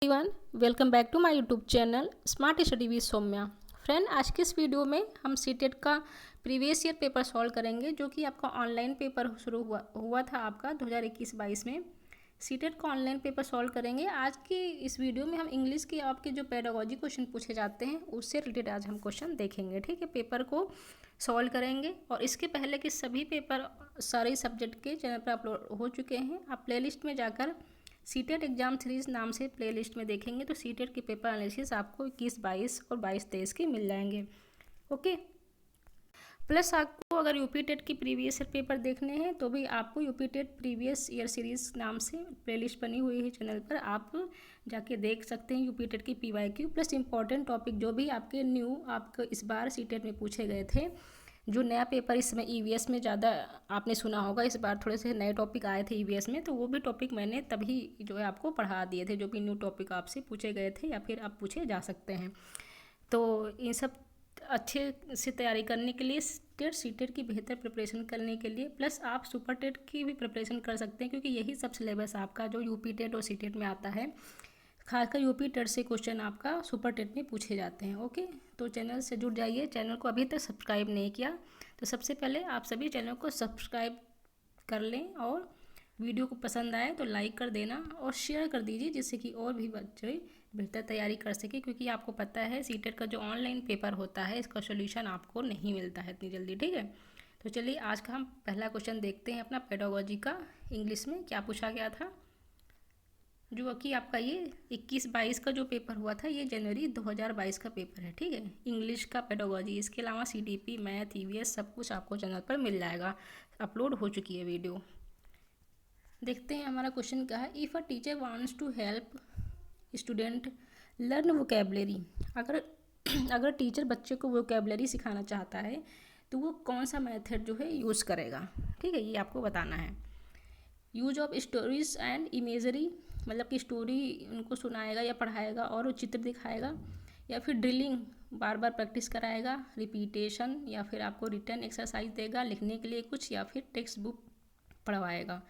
Everyone, welcome back to my YouTube channel smart study with Saumya. Friend, आज के इस video में हम सीटेट का प्रीवियस ईयर पेपर सॉल्व करेंगे, जो कि आपका ऑनलाइन पेपर शुरू हुआ था आपका 2021-22 में। सीटेट का ऑनलाइन पेपर सॉल्व करेंगे। आज की इस वीडियो में हम इंग्लिश के आपके जो पेडागोजी क्वेश्चन पूछे जाते हैं उससे रिलेटेड आज हम क्वेश्चन देखेंगे। ठीक है, पेपर को सॉल्व करेंगे। और इसके पहले के सभी पेपर सारे सब्जेक्ट के चैनल पर अपलोड हो चुके हैं। आप प्लेलिस्ट में जाकर सीटेट एग्जाम सीरीज नाम से प्लेलिस्ट में देखेंगे तो सीटेट के पेपर एनालिसिस आपको 21-22 और 22-23 के मिल जाएंगे। ओके, प्लस आपको अगर यूपी टेट की प्रीवियस ईयर पेपर देखने हैं तो भी आपको UP TET previous year series नाम से प्लेलिस्ट बनी हुई है चैनल पर, आप जाके देख सकते हैं यूपी टेट की PYQ प्लस इंपॉर्टेंट टॉपिक जो भी आपके न्यू आपको इस बार सीटेट में पूछे गए थे। जो नया पेपर इस समय EVS में ज़्यादा आपने सुना होगा, इस बार थोड़े से नए टॉपिक आए थे EVS में, तो वो भी टॉपिक मैंने तभी जो है आपको पढ़ा दिए थे, जो भी न्यू टॉपिक आपसे पूछे गए थे या फिर आप पूछे जा सकते हैं। तो इन सब अच्छे से तैयारी करने के लिए सीटेट की बेहतर प्रिपरेशन करने के लिए प्लस आप सुपर टेट की भी प्रिपरेशन कर सकते हैं, क्योंकि यही सब सिलेबस आपका जो यूपी टेट और सीटेट में आता है। खासकर यूपी टेट से क्वेश्चन आपका सुपर टेट में पूछे जाते हैं। ओके, तो चैनल से जुड़ जाइए। चैनल को अभी तक सब्सक्राइब नहीं किया तो सबसे पहले आप सभी चैनल को सब्सक्राइब कर लें, और वीडियो को पसंद आए तो लाइक कर देना और शेयर कर दीजिए, जिससे कि और भी बच्चे बेहतर तैयारी कर सके। क्योंकि आपको पता है सीटेट का जो ऑनलाइन पेपर होता है इसका सोल्यूशन आपको नहीं मिलता है इतनी जल्दी। ठीक है, तो चलिए आज का हम पहला क्वेश्चन देखते हैं अपना पेडागोजी का। इंग्लिश में क्या पूछा गया था, जो कि आपका ये 21-22 का जो पेपर हुआ था ये जनवरी 2022 का पेपर है। ठीक है, इंग्लिश का पेडागोजी। इसके अलावा CTP, मैथ, EVS सब कुछ आपको चैनल पर मिल जाएगा, अपलोड हो चुकी है वीडियो। देखते हैं हमारा क्वेश्चन क्या है। If a teacher wants to help student learn vocabulary, अगर टीचर बच्चे को वोकेबलरी सिखाना चाहता है तो वो कौन सा मेथड जो है यूज़ करेगा। ठीक है, ये आपको बताना है। Use of stories and imagery, मतलब कि स्टोरी उनको सुनाएगा या पढ़ाएगा और चित्र दिखाएगा, या फिर ड्रिलिंग बार बार प्रैक्टिस कराएगा, रिपीटेशन, या फिर आपको रिटर्न एक्सरसाइज देगा लिखने के लिए कुछ, या फिर टेक्स्ट बुक पढ़वाएगा।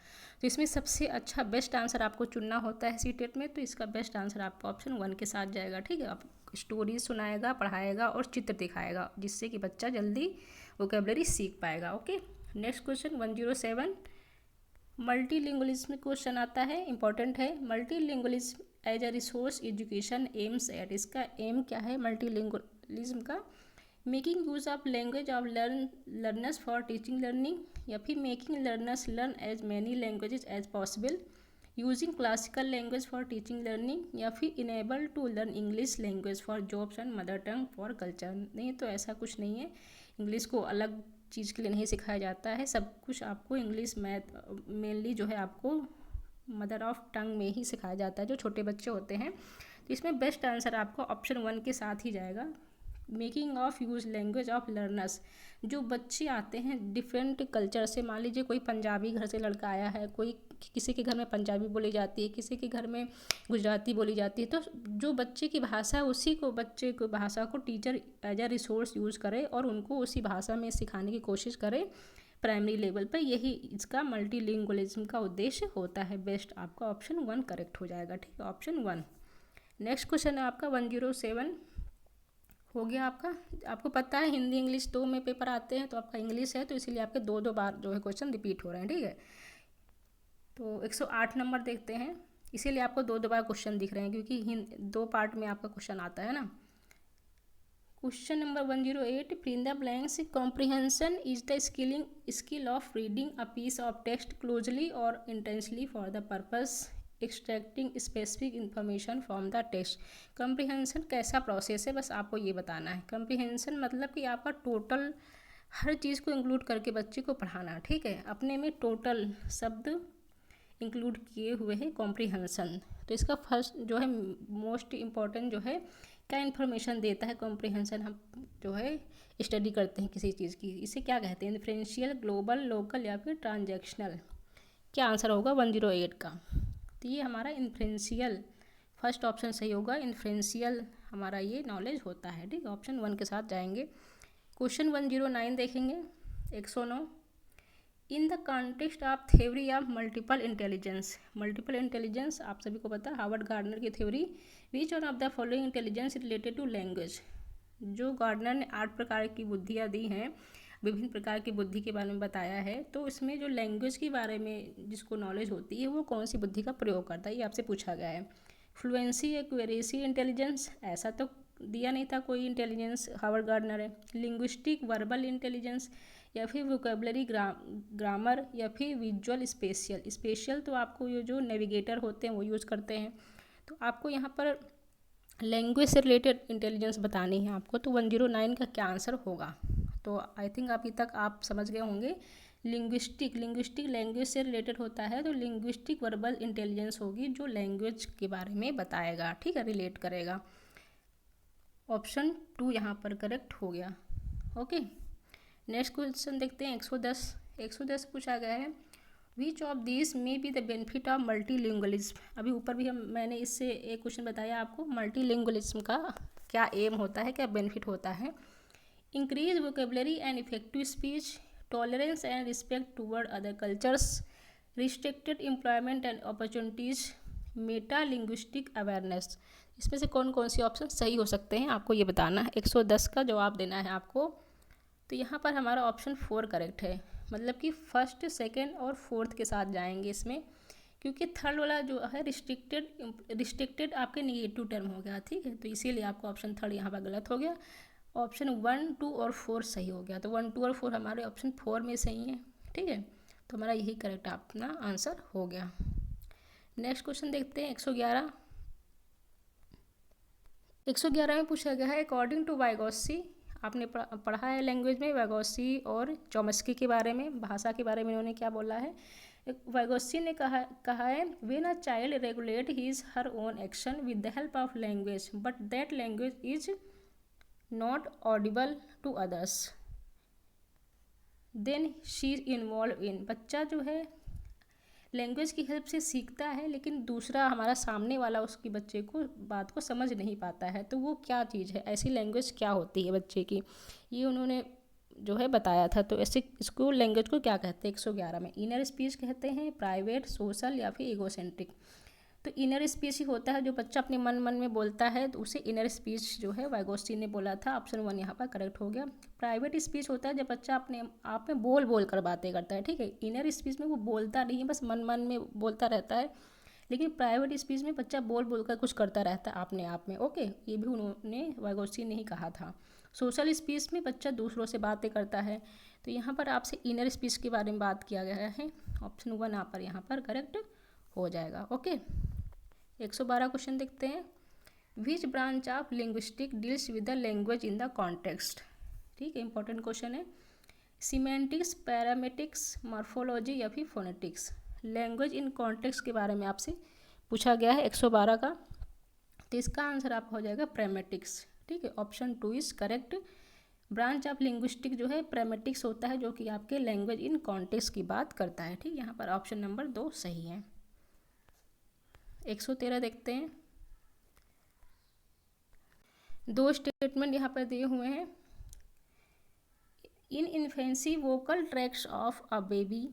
तो इसमें सबसे अच्छा बेस्ट आंसर आपको चुनना होता है सीटेट में, तो इसका बेस्ट आंसर आपका ऑप्शन 1 के साथ जाएगा। ठीक है, आप स्टोरी सुनाएगा, पढ़ाएगा और चित्र दिखाएगा, जिससे कि बच्चा जल्दी वोकेबलरी सीख पाएगा। Okay, next question 107 multilingualism question आता है, इंपॉर्टेंट है। Multilingualism as a resource education aims at, इसका एम क्या है मल्टीलिंगुअलिज्म का? Making use of language of learners for teaching learning, या फिर making learners learn as many languages as possible, using classical language for teaching learning, या फिर enable to learn English language for jobs and mother tongue for culture. नहीं, तो ऐसा कुछ नहीं है, इंग्लिश को अलग चीज़ के लिए नहीं सिखाया जाता है। सब कुछ आपको इंग्लिश मैथ मेनली जो है आपको मदर ऑफ टंग में ही सिखाया जाता है जो छोटे बच्चे होते हैं। तो इसमें बेस्ट आंसर आपको ऑप्शन 1 के साथ ही जाएगा, making of use language of learners. जो बच्चे आते हैं डिफरेंट कल्चर से, मान लीजिए कोई पंजाबी घर से लड़का आया है, कोई किसी के घर में पंजाबी बोली जाती है, किसी के घर में गुजराती बोली जाती है, तो जो बच्चे की भाषा है उसी को बच्चे को भाषा को teacher as a resource use करे और उनको उसी भाषा में सिखाने की कोशिश करे प्राइमरी लेवल पर। यही इसका मल्टीलिंगुअलिज्म का उद्देश्य होता है। बेस्ट आपका ऑप्शन 1 करेक्ट हो जाएगा। ठीक है, ऑप्शन 1। नेक्स्ट क्वेश्चन है आपका 107 हो गया आपका। आपको पता है हिंदी इंग्लिश 2 में पेपर आते हैं, तो आपका इंग्लिश है तो इसीलिए आपके 2 बार जो है क्वेश्चन रिपीट हो रहे हैं। ठीक है, तो 108 नंबर देखते हैं, इसीलिए आपको 2 बार क्वेश्चन दिख रहे हैं, क्योंकि 2 पार्ट में आपका क्वेश्चन आता है ना। Question number 108 fill in the blanks. Comprehension is the skill of reading a piece of text closely और intensely for the purpose extracting specific information from the text. Comprehension कैसा प्रोसेस है, बस आपको ये बताना है। कॉम्प्रिहेंशन मतलब कि आपका टोटल हर चीज़ को इंक्लूड करके बच्चे को पढ़ाना। ठीक है, अपने में टोटल शब्द इंक्लूड किए हुए हैं कॉम्प्रिहेंशन। तो इसका फर्स्ट जो है मोस्ट इम्पॉर्टेंट जो है क्या इन्फॉर्मेशन देता है कॉम्प्रिहेंशन, हम जो है स्टडी करते हैं किसी चीज़ की, इसे क्या कहते हैं? डिफरेंशियल, ग्लोबल, लोकल या फिर ट्रांजैक्शनल। क्या आंसर होगा 108 का? तो ये हमारा इन्फ्रेंशियल, फर्स्ट ऑप्शन सही होगा। इन्फ्रेंशियल हमारा ये नॉलेज होता है। ठीक है, ऑप्शन 1 के साथ जाएंगे। क्वेश्चन 109 देखेंगे, 109 in the context of theory of multiple intelligence आप सभी को पता है हार्वर्ड गार्डनर की theory, which one of the following intelligence related to language. जो गार्डनर ने 8 प्रकार की बुद्धियाँ दी हैं, विभिन्न प्रकार की बुद्धि के बारे में बताया है, तो इसमें जो लैंग्वेज के बारे में जिसको नॉलेज होती है वो कौन सी बुद्धि का प्रयोग करता है, ये आपसे पूछा गया है। फ्लुएंसी, एक्यूरेसी, इंटेलिजेंस, ऐसा तो दिया नहीं था कोई इंटेलिजेंस, हार्वर्ड गार्डनर है। लिंग्विस्टिक, वर्बल इंटेलिजेंस, या फिर वोकेबलरी, ग्रामर, या फिर विजुअल स्पेशियल तो आपको ये जो नेविगेटर होते हैं वो यूज़ करते हैं। तो आपको यहाँ पर लैंग्वेज से रिलेटेड इंटेलिजेंस बतानी है आपको, तो 109 का क्या आंसर होगा। तो आई थिंक अभी तक आप समझ गए होंगे। लिंग्विस्टिक लैंग्वेज से रिलेटेड होता है, तो लिंग्विस्टिक वर्बल इंटेलिजेंस होगी जो लैंग्वेज के बारे में बताएगा, ठीक है, रिलेट करेगा। ऑप्शन 2 यहाँ पर करेक्ट हो गया। ओके, नेक्स्ट क्वेश्चन देखते हैं। 110 पूछा गया है, which of this may be the benefit of multilingualism. अभी ऊपर भी मैंने इससे एक क्वेश्चन बताया आपको, मल्टीलिंगुअलिज्म का क्या एम होता है, क्या बेनिफिट होता है। Increase vocabulary and effective speech, tolerance and respect toward other cultures, restricted employment and opportunities, Meta linguistic awareness. इसमें से कौन कौन सी ऑप्शन सही हो सकते हैं आपको ये बताना है। 110 का जवाब देना है आपको। तो यहाँ पर हमारा ऑप्शन 4 करेक्ट है, मतलब कि फर्स्ट, सेकंड और फोर्थ के साथ जाएंगे इसमें, क्योंकि थर्ड वाला जो है रिस्ट्रिक्टेड आपके निगेटिव टर्म हो गया, ठीक है, तो इसीलिए आपको ऑप्शन 3 यहाँ पर गलत हो गया। ऑप्शन 1, 2 और 4 सही हो गया, तो 1, 2 और 4 हमारे ऑप्शन 4 में सही है, ठीक है, तो हमारा यही करेक्ट अपना आंसर हो गया। नेक्स्ट क्वेश्चन देखते हैं। 111 में पूछा गया है, अकॉर्डिंग टू वाइगोत्स्की, आपने पढ़ा है लैंग्वेज में वाइगोत्स्की और चॉम्स्की के बारे में, भाषा के बारे में उन्होंने क्या बोला है। वाइगोत्स्की ने कहा है, when a child regulate his her own action with the help of language but that language is not audible to others, then she involve in. बच्चा जो है लैंग्वेज की हेल्प से सीखता है, लेकिन दूसरा हमारा सामने वाला उसकी बच्चे को बात को समझ नहीं पाता है, तो वो क्या चीज़ है, ऐसी लैंग्वेज क्या होती है बच्चे की, ये उन्होंने जो है बताया था। तो ऐसे इसको लैंग्वेज को क्या कहते हैं 111 में, इनर स्पीच कहते हैं, प्राइवेट, सोशल या फिर ईगोसेंट्रिक। तो इनर स्पीच ही होता है जो बच्चा अपने मन में बोलता है, तो उसे इनर स्पीच जो है वाइगोत्स्की ने बोला था। ऑप्शन 1 यहाँ पर करेक्ट हो गया। प्राइवेट स्पीच होता है जब बच्चा अपने आप में बोल कर बातें करता है, ठीक है। इनर स्पीच में वो बोलता नहीं है, बस मन में बोलता रहता है, लेकिन प्राइवेट स्पीच में बच्चा बोल कर कुछ करता रहता है अपने आप में। ओके, ये भी उन्होंने वाइगोत्स्की ने ही कहा था। सोशल स्पीच में बच्चा दूसरों से बातें करता है। तो यहाँ पर आपसे इनर स्पीच के बारे में बात किया गया है। ऑप्शन 1 आप पर यहाँ पर करेक्ट हो जाएगा। ओके, 112 क्वेश्चन देखते हैं। Which branch of linguistic deals with the language in the context, ठीक है, इंपॉर्टेंट क्वेश्चन है। सीमेंटिक्स, पैरामेटिक्स, मॉर्फोलॉजी या फिर फोनेटिक्स। लैंग्वेज इन कॉन्टेक्स्ट के बारे में आपसे पूछा गया है 112 का, तो इसका आंसर आपका हो जाएगा प्रैमेटिक्स, ठीक है। Option 2 is correct. Branch of linguistic जो है प्रैमेटिक्स होता है, जो कि आपके लैंग्वेज इन कॉन्टेक्स्ट की बात करता है, ठीक। यहाँ पर ऑप्शन नंबर 2 सही है। 113 देखते हैं। 2 स्टेटमेंट यहाँ पर दिए हुए हैं। In infancy vocal tracts of a baby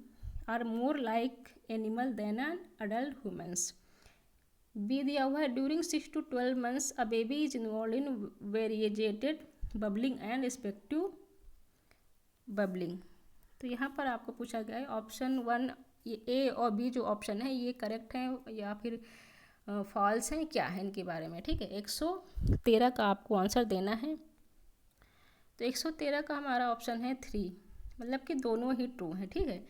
are more like animal than an adult humans. B दिया हुआ है, during 6 to 12 months a baby is involve in variegated babbling and respective babbling. तो यहाँ पर आपको पूछा गया है ऑप्शन 1, ये ए और बी जो ऑप्शन है ये करेक्ट है या फिर फॉल्स हैं, क्या है इनके बारे में, ठीक है। 113 का आपको आंसर देना है। तो 113 का हमारा ऑप्शन है 3, मतलब कि दोनों ही ट्रू हैं, ठीक है।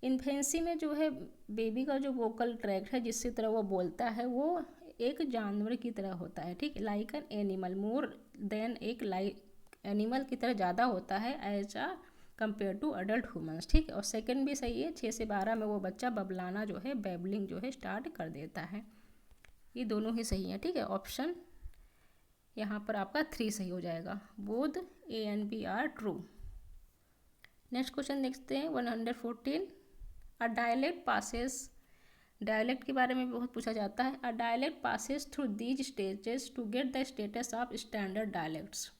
इन्फेंसी में जो है बेबी का जो वोकल ट्रैक्ट है जिससे तरह वो बोलता है वो एक जानवर की तरह होता है, ठीक है, like an animal, more than एक लाइक एनिमल की तरह ज़्यादा होता है as a compare to adult humans, ठीक है। और सेकंड भी सही है, 6 से 12 में वो बच्चा बबलाना जो है बेबलिंग जो है स्टार्ट कर देता है। ये दोनों ही सही है, ठीक है। ऑप्शन यहाँ पर आपका 3 सही हो जाएगा। Both A and B are true. Next question देखते हैं 114। अ डायलेक्ट पासेस, डायलेक्ट के बारे में बहुत पूछा जाता है। A dialect passes through these stages to get the status of standard dialects.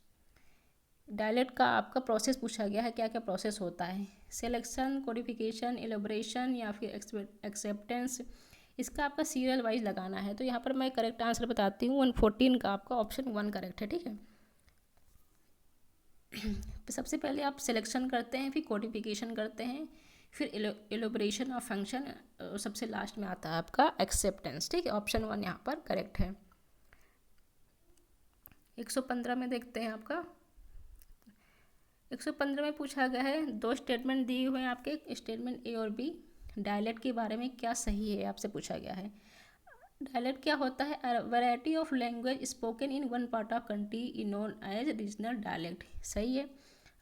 Dialect का आपका प्रोसेस पूछा गया है, क्या क्या प्रोसेस होता है, सिलेक्शन, कोडिफिकेशन, एलोबरेशन या फिर एक्सेप्टेंस। इसका आपका सीरियल वाइज लगाना है। तो यहाँ पर मैं करेक्ट आंसर बताती हूँ, 114 का आपका ऑप्शन 1 करेक्ट है। ठीक है, सबसे पहले आप सिलेक्शन करते हैं, फिर कोडिफिकेशन करते हैं, फिर एलोबरेशन ऑफ फंक्शन, सबसे लास्ट में आता है आपका एक्सेप्टेंस। ठीक है, ऑप्शन 1 यहाँ पर करेक्ट है। 115 में देखते हैं आपका 115 में पूछा गया है, दो स्टेटमेंट दिए हुए हैं आपके, स्टेटमेंट ए और बी, डायलेक्ट के बारे में क्या सही है आपसे पूछा गया है। डायलेक्ट क्या होता है, variety of language spoken in one part of country is known as regional dialect. सही है।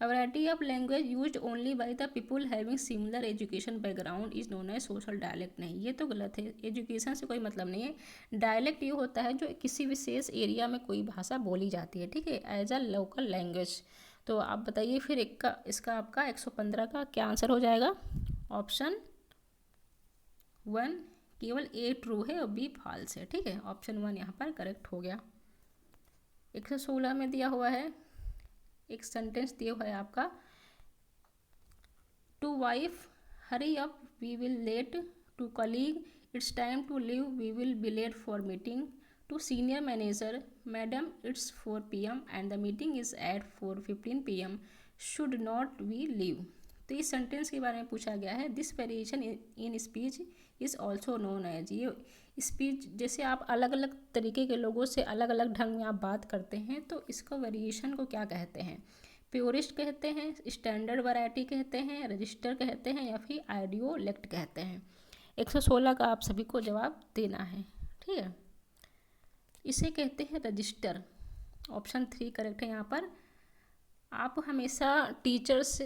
A variety of language used only by the people having similar education background is known as social dialect। नहीं, ये तो गलत है, education से कोई मतलब नहीं है। डायलेक्ट ये होता है जो किसी विशेष एरिया में कोई भाषा बोली जाती है। ठीक है, एज अ लोकल लैंग्वेज। तो आप बताइए फिर इसका आपका 115 का क्या आंसर हो जाएगा। ऑप्शन 1 केवल ए ट्रू है और बी फॉल्स है। ठीक है, ऑप्शन 1 यहाँ पर करेक्ट हो गया। 116 में दिया हुआ है, एक सेंटेंस दिया हुआ है आपका, to wife hurry up we will late, to colleague it's time to leave we will be late for meeting, to senior manager madam it's 4 PM and the meeting is at 4:15 PM, should not we leave. तो इस sentence के बारे में पूछा गया है। This variation in speech is also known as, ये speech जैसे आप अलग अलग तरीके के लोगों से अलग अलग ढंग में आप बात करते हैं तो इसको वेरिएशन को क्या कहते हैं, प्योरिस्ट कहते हैं, स्टैंडर्ड वैरायटी कहते हैं, रजिस्टर कहते हैं या फिर आइडियोलेक्ट कहते हैं। 116 का आप सभी को जवाब देना है। ठीक है, इसे कहते हैं रजिस्टर। ऑप्शन 3 करेक्ट है यहाँ पर। आप हमेशा टीचर्स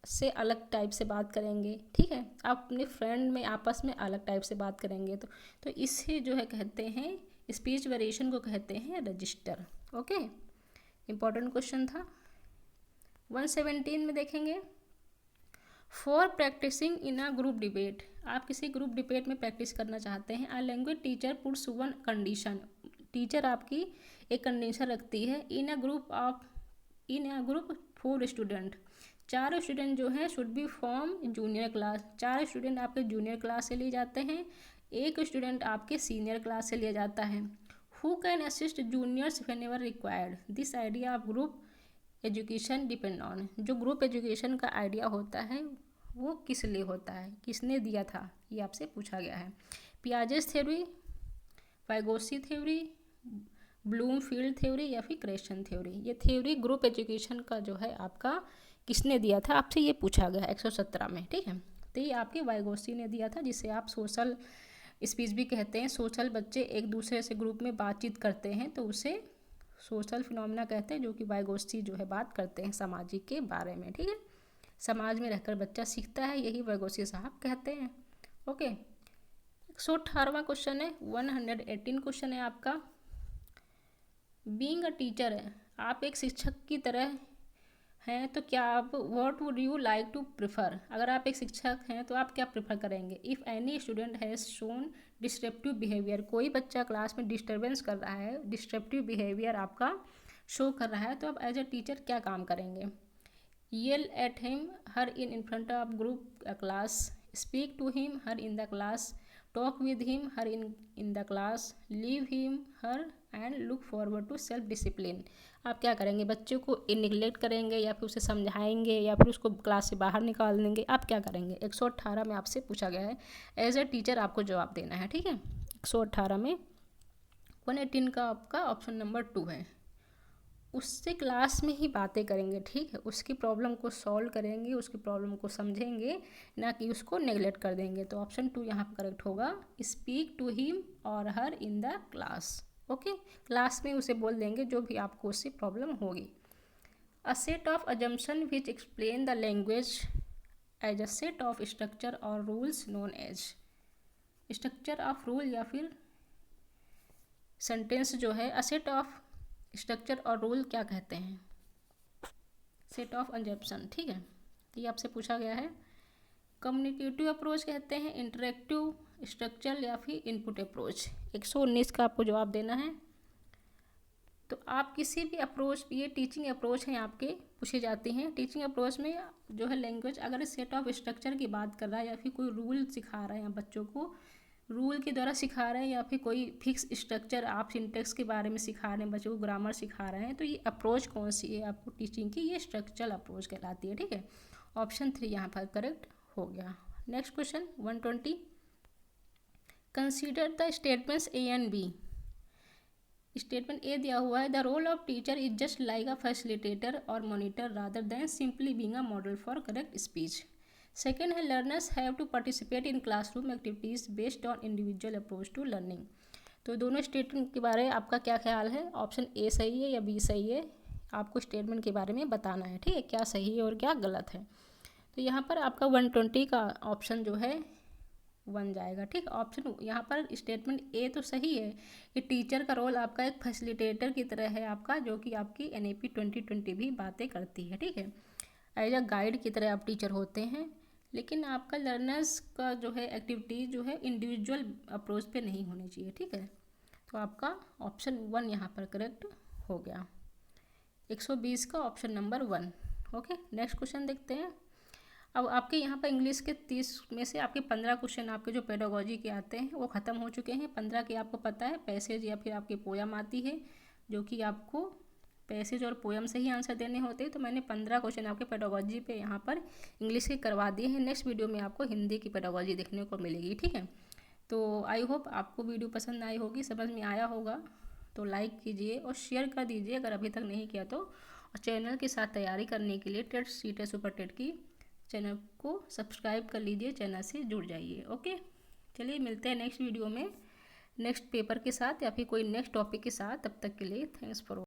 से अलग टाइप से बात करेंगे। ठीक है, आप अपने फ्रेंड में आपस में अलग टाइप से बात करेंगे तो इसे जो है कहते हैं, स्पीच वेरिएशन को कहते हैं रजिस्टर। ओके, इम्पॉर्टेंट क्वेश्चन था। 117 में देखेंगे, for practicing in a group debate, आप किसी ग्रुप डिबेट में प्रैक्टिस करना चाहते हैं। A language teacher puts one condition, teacher आपकी एक कंडीशन रखती है। In a group 4 student, 4 student जो हैं should be from junior class, 4 student आपके जूनियर क्लास से लिए जाते हैं, एक स्टूडेंट आपके सीनियर क्लास से लिया जाता है। Who can assist juniors when ever required, this idea of group education depend on, जो ग्रुप एजुकेशन का आइडिया होता है वो किस लिए होता है, किसने दिया था, ये आपसे पूछा गया है। Piaget's theory, Vygotsky theory, Bloomfield theory या फिर क्रेशन थ्योरी, ये थ्योरी ग्रुप एजुकेशन का जो है आपका किसने दिया था, आपसे ये पूछा गया 117 में। ठीक है, तो ये आपके वाइगोत्स्की ने दिया था, जिसे आप सोशल स्पीच भी कहते हैं। सोशल बच्चे एक दूसरे से ग्रुप में बातचीत करते हैं तो उसे सोशल फिनोमिना कहते हैं, जो कि वाइगोत्स्की जो है बात करते हैं सामाजिक के बारे में। ठीक है, समाज में रहकर बच्चा सीखता है, यही वाइगोत्स्की साहब कहते हैं। ओके, 118वां क्वेश्चन है, 118 क्वेश्चन है आपका। बीइंग अ टीचर है, आप एक शिक्षक की तरह हैं तो क्या आप what would you like to prefer, अगर आप एक शिक्षक हैं तो आप क्या प्रेफर करेंगे। If any student has shown disruptive behaviour, कोई बच्चा क्लास में डिस्टर्बेंस कर रहा है, डिस्ट्रप्टिव बिहेवियर आपका शो कर रहा है, तो आप एज ए टीचर क्या काम करेंगे। Yell at him her in front of group class, speak to him her in the class, talk with him her in the class, leave him her and look forward to self discipline. आप क्या करेंगे, बच्चे को neglect करेंगे या फिर उसे समझाएंगे या फिर उसको क्लास से बाहर निकाल देंगे, आप क्या करेंगे। 118 में आपसे पूछा गया है, एज ए टीचर आपको जवाब देना है। ठीक है, 118 में 118 का आपका ऑप्शन नंबर 2 है। उससे क्लास में ही बातें करेंगे। ठीक है, उसकी प्रॉब्लम को सॉल्व करेंगे, उसकी प्रॉब्लम को समझेंगे, ना कि उसको नेगलेक्ट कर देंगे। तो ऑप्शन 2 यहाँ पर करेक्ट होगा, स्पीक टू हिम और her in the class. Okay, class में उसे बोल देंगे जो भी आपको उससे प्रॉब्लम होगी। A set of assumption which explain the language as a set of structure और rules known as, structure of rule या फिर सेंटेंस जो है, अ सेट ऑफ स्ट्रक्चर और रूल क्या कहते हैं, सेट ऑफ अजम्पशन। ठीक है, ये आपसे पूछा गया है। कम्युनिकेटिव अप्रोच कहते हैं, इंटरेक्टिव स्ट्रक्चर या फिर इनपुट अप्रोच। 119 का आपको जवाब देना है। तो आप किसी भी अप्रोच, ये टीचिंग अप्रोच हैं आपके पूछे जाते हैं। टीचिंग अप्रोच में जो है लैंग्वेज, अगर सेट ऑफ स्ट्रक्चर की बात कर रहा है या फिर कोई रूल सिखा रहे हैं बच्चों को, रूल के द्वारा सिखा रहे हैं, या फिर कोई फिक्स स्ट्रक्चर, आप सिंटेक्स के बारे में सिखा रहे हैं बच्चों को, ग्रामर सिखा रहे हैं, तो ये अप्रोच कौन सी है आपको टीचिंग की, ये स्ट्रक्चरल अप्रोच कहलाती है। ठीक है, ऑप्शन 3 यहाँ पर करेक्ट हो गया। Next question 120, consider the statements A and B. Statement A दिया हुआ है, the role of teacher is just like a facilitator और monitor rather than simply being a model for correct speech. Second है, learners have to participate in classroom activities based on individual approach to learning. तो दोनों statement के बारे में आपका क्या ख्याल है? ऑप्शन ए सही है या बी सही है? आपको स्टेटमेंट के बारे में बताना है, ठीक है, क्या सही है और क्या गलत है। तो यहाँ पर आपका 120 का ऑप्शन जो है 1 जाएगा। ठीक, ऑप्शन यहाँ पर स्टेटमेंट ए तो सही है कि टीचर का रोल आपका एक फैसिलिटेटर की तरह है आपका, जो कि आपकी NAP 2020 भी बातें करती है। ठीक है, एज अ गाइड की तरह आप टीचर होते हैं, लेकिन आपका लर्नर्स का जो है एक्टिविटीज़ जो है इंडिविजुअल अप्रोच पे नहीं होनी चाहिए। ठीक है, तो आपका ऑप्शन 1 यहाँ पर करेक्ट हो गया। 120 का option number 1। Okay, next question देखते हैं। अब आपके यहाँ पर इंग्लिश के 30 में से आपके 15 क्वेश्चन आपके जो पेडागोजी के आते हैं वो ख़त्म हो चुके हैं। 15 के आपको पता है पैसेज या फिर आपकी पोयम आती है, जो कि आपको पैसेज और पोयम से ही आंसर देने होते हैं। तो मैंने 15 क्वेश्चन आपके पेडागोजी पे यहाँ पर इंग्लिश के करवा दिए हैं। नेक्स्ट वीडियो में आपको हिंदी की पेडागोजी देखने को मिलेगी। ठीक है, तो आई होप आपको वीडियो पसंद आई होगी, समझ में आया होगा। तो लाइक कीजिए और शेयर कर दीजिए अगर अभी तक नहीं किया तो। और चैनल के साथ तैयारी करने के लिए टेट सीटेट सुपर टेट की चैनल को सब्सक्राइब कर लीजिए, चैनल से जुड़ जाइए। ओके, चलिए मिलते हैं नेक्स्ट वीडियो में नेक्स्ट पेपर के साथ या फिर कोई नेक्स्ट टॉपिक के साथ। तब तक के लिए थैंक्स फॉर